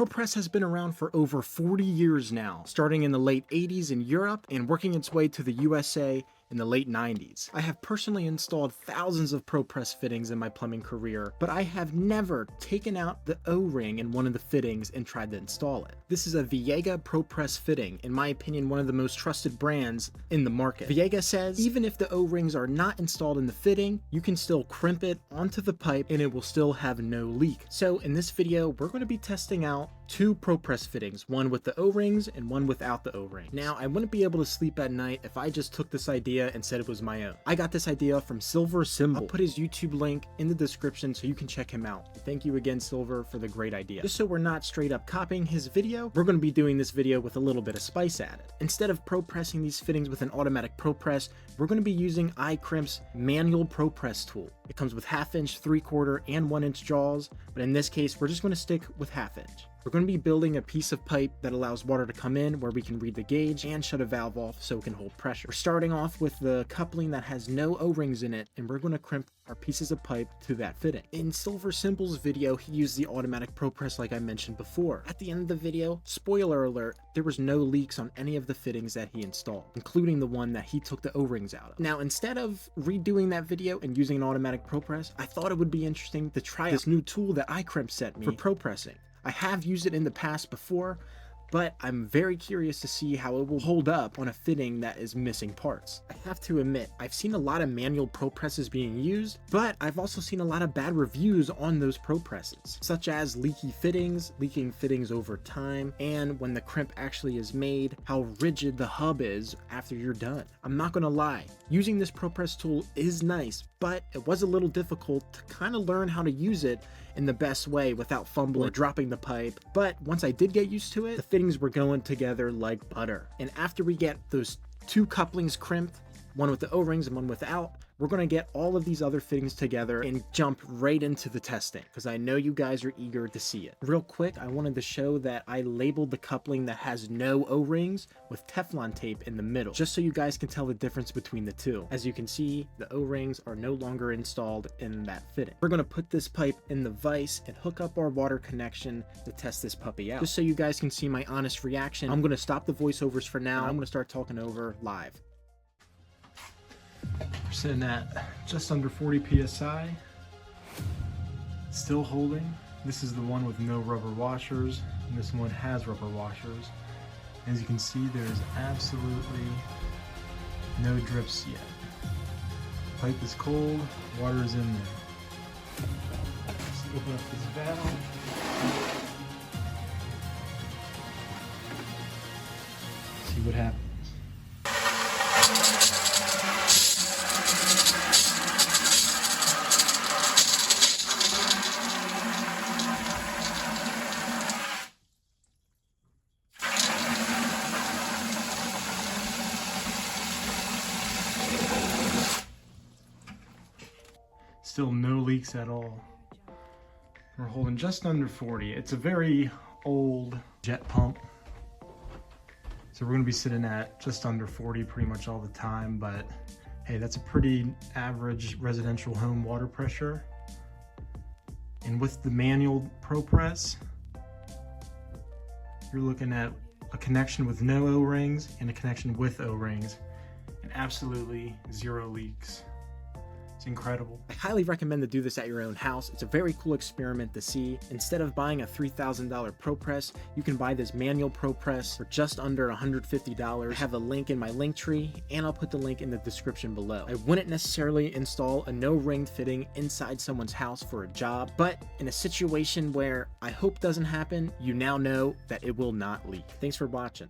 ProPress has been around for over 40 years now, starting in the late 80s in Europe and working its way to the USA in the late 90s. I have personally installed thousands of ProPress fittings in my plumbing career, but I have never taken out the O-ring in one of the fittings and tried to install it. This is a Viega ProPress fitting, in my opinion one of the most trusted brands in the market. Viega says even if the O-rings are not installed in the fitting, you can still crimp it onto the pipe and it will still have no leak. So in this video, we're going to be testing out two ProPress fittings, one with the O-rings and one without the O-ring. Now, I wouldn't be able to sleep at night if I just took this idea and said it was my own. I got this idea from Silver Symbol. I'll put his YouTube link in the description so you can check him out. Thank you again, Silver, for the great idea. Just so we're not straight up copying his video, we're going to be doing this video with a little bit of spice added. Instead of ProPressing these fittings with an automatic ProPress, we're going to be using iCrimps manual ProPress tool. It comes with 1/2 inch, 3/4, and 1 inch jaws, but in this case, we're just going to stick with 1/2 inch. We're going to be building a piece of pipe that allows water to come in where we can read the gauge and shut a valve off so it can hold pressure. We're starting off with the coupling that has no O-rings in it, and we're going to crimp our pieces of pipe to that fitting. In Silver Symbol's video, he used the automatic ProPress like I mentioned before. At the end of the video, spoiler alert, there was no leaks on any of the fittings that he installed, including the one that he took the O-rings out of. Now, instead of redoing that video and using an automatic ProPress, I thought it would be interesting to try this new tool that iCrimp sent me for ProPressing. I have used it in the past before, but I'm very curious to see how it will hold up on a fitting that is missing parts. I have to admit, I've seen a lot of manual ProPresses being used, but I've also seen a lot of bad reviews on those ProPresses, such as leaking fittings over time, and when the crimp actually is made, how rigid the hub is after you're done. I'm not gonna lie, using this ProPress tool is nice, but it was a little difficult to kind of learn how to use it in the best way without fumbling or dropping the pipe. But once I did get used to it, the fittings were going together like butter. And after we get those two couplings crimped, one with the O-rings and one without, we're going to get all of these other fittings together and jump right into the testing, because I know you guys are eager to see it. Real quick, I wanted to show that I labeled the coupling that has no O-rings with Teflon tape in the middle, just so you guys can tell the difference between the two. As you can see, the O-rings are no longer installed in that fitting. We're going to put this pipe in the vise and hook up our water connection to test this puppy out. Just so you guys can see my honest reaction, I'm going to stop the voiceovers for now. I'm going to start talking over live. We're sitting at just under 40 psi, still holding. This is the one with no rubber washers, and this one has rubber washers. As you can see, there's absolutely no drips yet. Pipe is cold, water is in there. Let's open up this valve. See what happens. Still no leaks at all. We're holding just under 40. It's a very old jet pump, so we're going to be sitting at just under 40 pretty much all the time, but hey, that's a pretty average residential home water pressure. And with the manual ProPress, you're looking at a connection with no O-rings and a connection with O-rings, and absolutely zero leaks. It's incredible. I highly recommend to do this at your own house. It's a very cool experiment to see. Instead of buying a $3,000 ProPress, you can buy this manual ProPress for just under $150. I have a link in my link tree, and I'll put the link in the description below. I wouldn't necessarily install a no-ring fitting inside someone's house for a job, but in a situation where I hope doesn't happen, you now know that it will not leak. Thanks for watching.